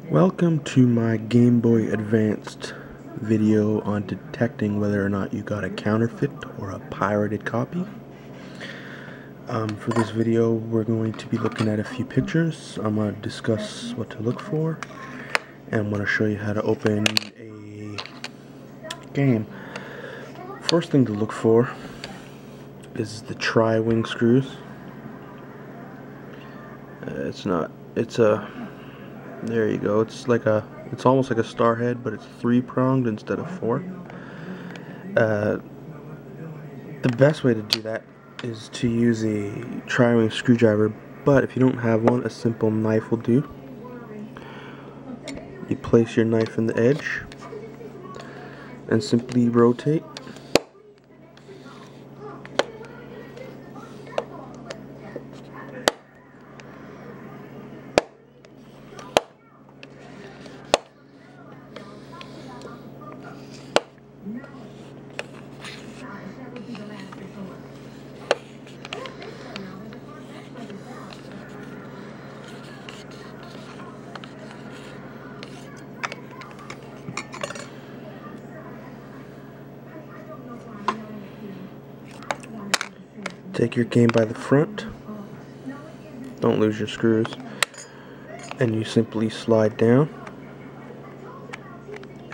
Welcome to my Game Boy Advanced video on detecting whether or not you got a counterfeit or a pirated copy. For this video, we're going to be looking at a few pictures. I'm going to discuss what to look for, and I'm going to show you how to open a game. First thing to look for is the tri-wing screws. There you go. It's almost like a star head, but it's 3-pronged instead of 4. The best way to do that is to use a tri-wing screwdriver, but if you don't have one, a simple knife will do. You place your knife in the edge and simply rotate. Take your game by the front, don't lose your screws, and you simply slide down.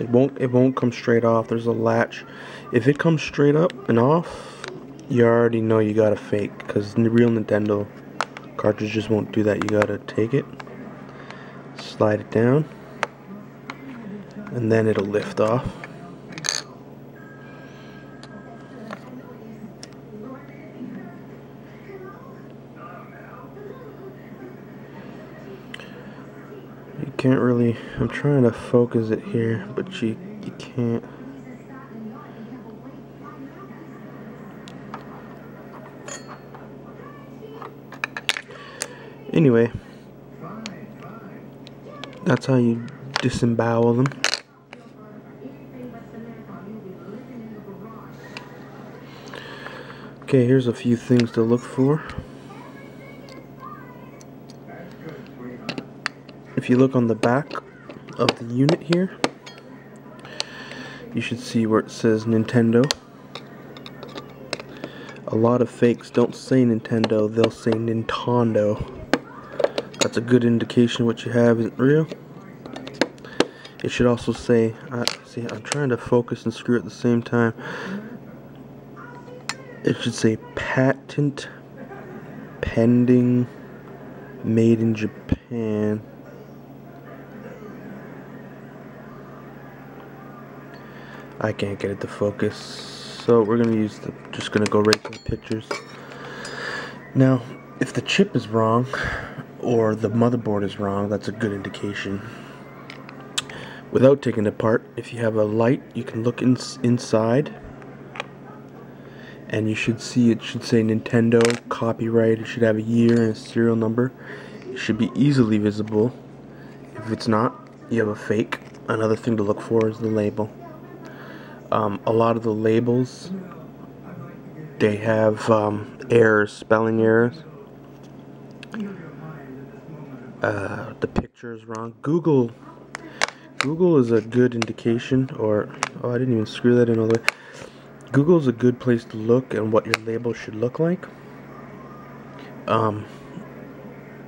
It won't come straight off. There's a latch. If it comes straight up and off, you already know you got a fake, because the real Nintendo cartridges won't do that. You gotta take it, slide it down, and then it'll lift off. You can't really, I'm trying to focus it here, but you can't. Anyway, that's how you disembowel them. Okay, here's a few things to look for. If you look on the back of the unit here, you should see where it says Nintendo. A lot of fakes don't say Nintendo, they'll say Nintendo. That's a good indication what you have isn't real. It should also say, see, I'm trying to focus and screw at the same time. It should say patent pending, made in Japan. I can't get it to focus, so we're gonna just gonna go right to the pictures. Now, if the chip is wrong or the motherboard is wrong, that's a good indication. Without taking it apart, if you have a light, you can look inside, and you should see it should say Nintendo copyright. It should have a year and a serial number. It should be easily visible. If it's not, you have a fake. Another thing to look for is the label. A lot of the labels, they have errors, spelling errors. The picture is wrong. Google is a good indication, or I didn't even screw that in all the way. Google is a good place to look at what your label should look like.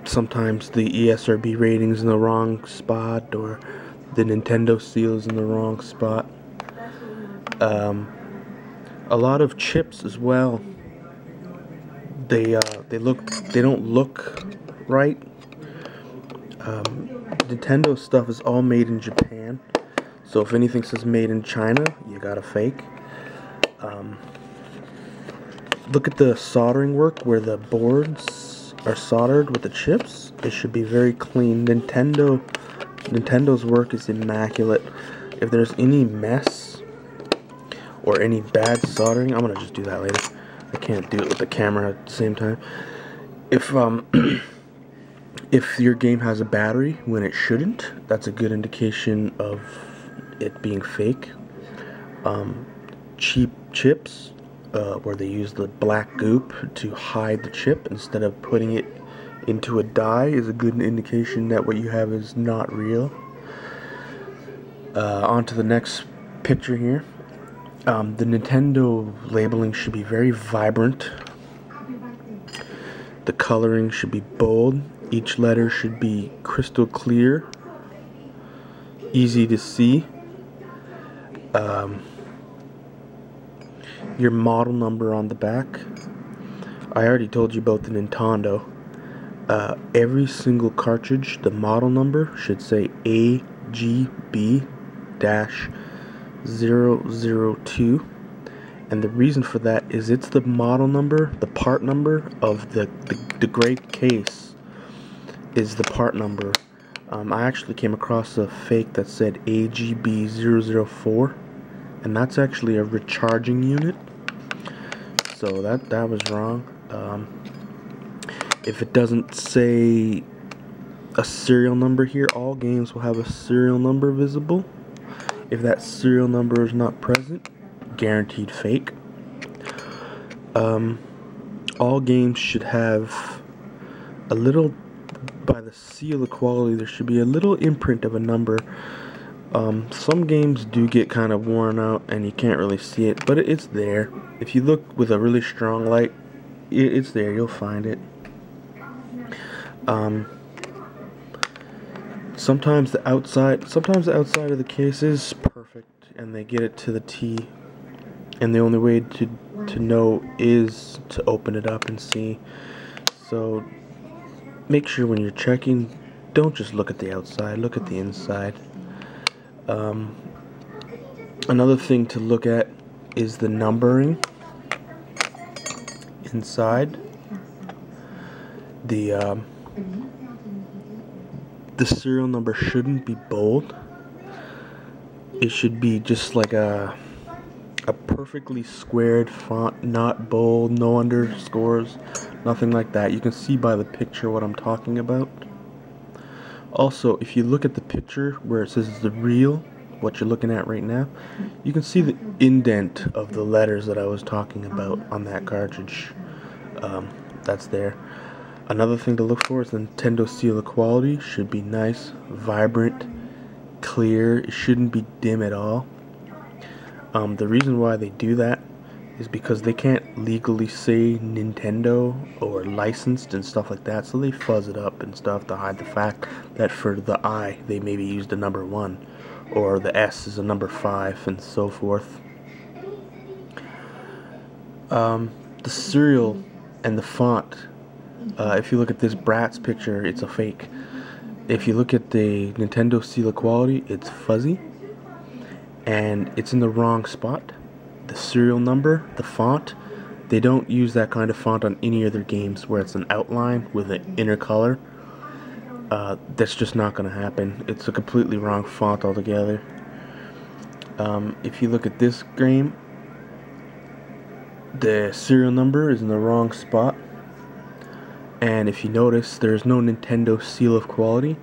Sometimes the ESRB rating is in the wrong spot, or the Nintendo seal is in the wrong spot. A lot of chips as well. They don't look right. Nintendo stuff is all made in Japan, so if anything says made in China, you got a fake. Look at the soldering work where the boards are soldered with the chips. It should be very clean. Nintendo's work is immaculate. If there's any mess or any bad soldering, I'm gonna just do that later. I can't do it with the camera at the same time. If your game has a battery when it shouldn't, that's a good indication of it being fake. Cheap chips, where they use the black goop to hide the chip instead of putting it into a die, is a good indication that what you have is not real. On to the next picture here. The Nintendo labeling should be very vibrant. The coloring should be bold. Each letter should be crystal clear, easy to see. Your model number on the back. I already told you about the Nintendo. Every single cartridge, the model number should say AGB-002, and the reason for that is it's the model number, the part number of the gray case is the part number. I actually came across a fake that said AGB-004, and that's actually a recharging unit, so that was wrong. If it doesn't say a serial number here, all games will have a serial number visible. If that serial number is not present, guaranteed fake. All games should have a little, by the seal of quality, there should be a little imprint of a number. Some games do get kind of worn out and you can't really see it, but it's there. If you look with a really strong light, it's there, you'll find it. Sometimes the outside of the case is perfect and they get it to the T, and the only way to know is to open it up and see. So make sure when you're checking, don't just look at the outside, look at the inside. Another thing to look at is the numbering inside. The serial number shouldn't be bold. It should be just like a perfectly squared font, not bold, no underscores, nothing like that. You can see by the picture what I'm talking about. Also, if you look at the picture where it says the real, what you're looking at right now, you can see the indent of the letters that I was talking about on that cartridge. That's there. Another thing to look for is the Nintendo seal of quality. Should be nice, vibrant, clear. It shouldn't be dim at all. The reason why they do that is because they can't legally say Nintendo or licensed and stuff like that, so they fuzz it up and stuff to hide the fact that for the I they maybe used a number 1, or the S is a number 5, and so forth. The serial and the font, if you look at this Bratz picture, it's a fake. If you look at the Nintendo seal of quality, it's fuzzy and it's in the wrong spot. The serial number, the font, they don't use that kind of font on any other games where it's an outline with an inner color. That's just not going to happen. It's a completely wrong font altogether. If you look at this game, the serial number is in the wrong spot. And if you notice, there's no Nintendo seal of quality,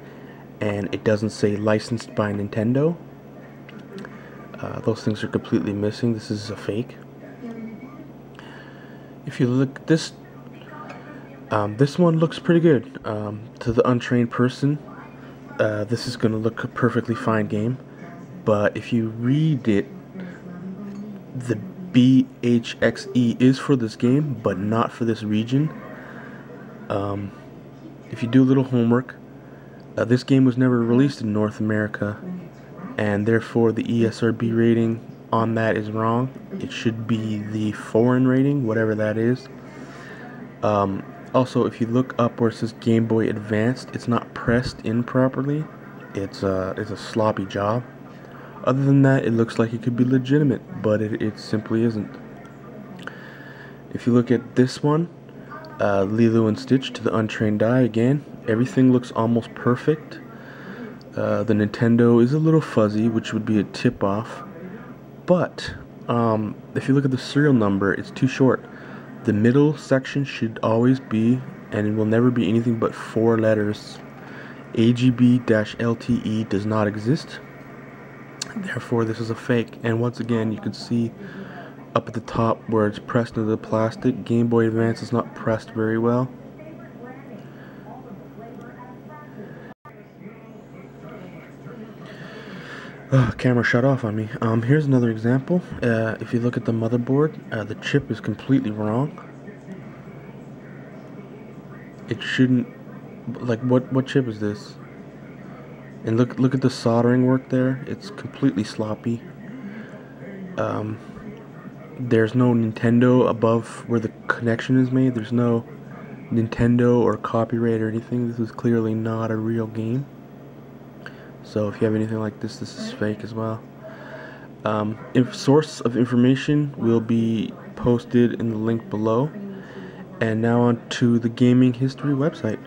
and it doesn't say licensed by Nintendo. Those things are completely missing. This is a fake. If you look at this, this one looks pretty good. To the untrained person, this is going to look a perfectly fine game. But if you read it, the BHXE is for this game, but not for this region. If you do a little homework, this game was never released in North America, and therefore the ESRB rating on that is wrong. It should be the foreign rating, whatever that is. Also, if you look up where it says Game Boy Advanced, it's not pressed in properly. It's a sloppy job. Other than that, it looks like it could be legitimate, but it simply isn't. If you look at this one, Lilo and Stitch to the untrained eye, again, everything looks almost perfect. The Nintendo is a little fuzzy, which would be a tip-off, but if you look at the serial number, it's too short. The middle section should always be, and it will never be, anything but 4 letters. AGB-LTE does not exist, therefore this is a fake. And once again, you can see up at the top where it's pressed into the plastic. Game Boy Advance is not pressed very well. Camera shut off on me. Here's another example. If you look at the motherboard, the chip is completely wrong. It shouldn't. Like, what chip is this? And look at the soldering work there. It's completely sloppy. There's no Nintendo above where the connection is made. There's no Nintendo or copyright or anything. This is clearly not a real game. So if you have anything like this is fake as well. If source of information will be posted in the link below. And now on to the gaming history website.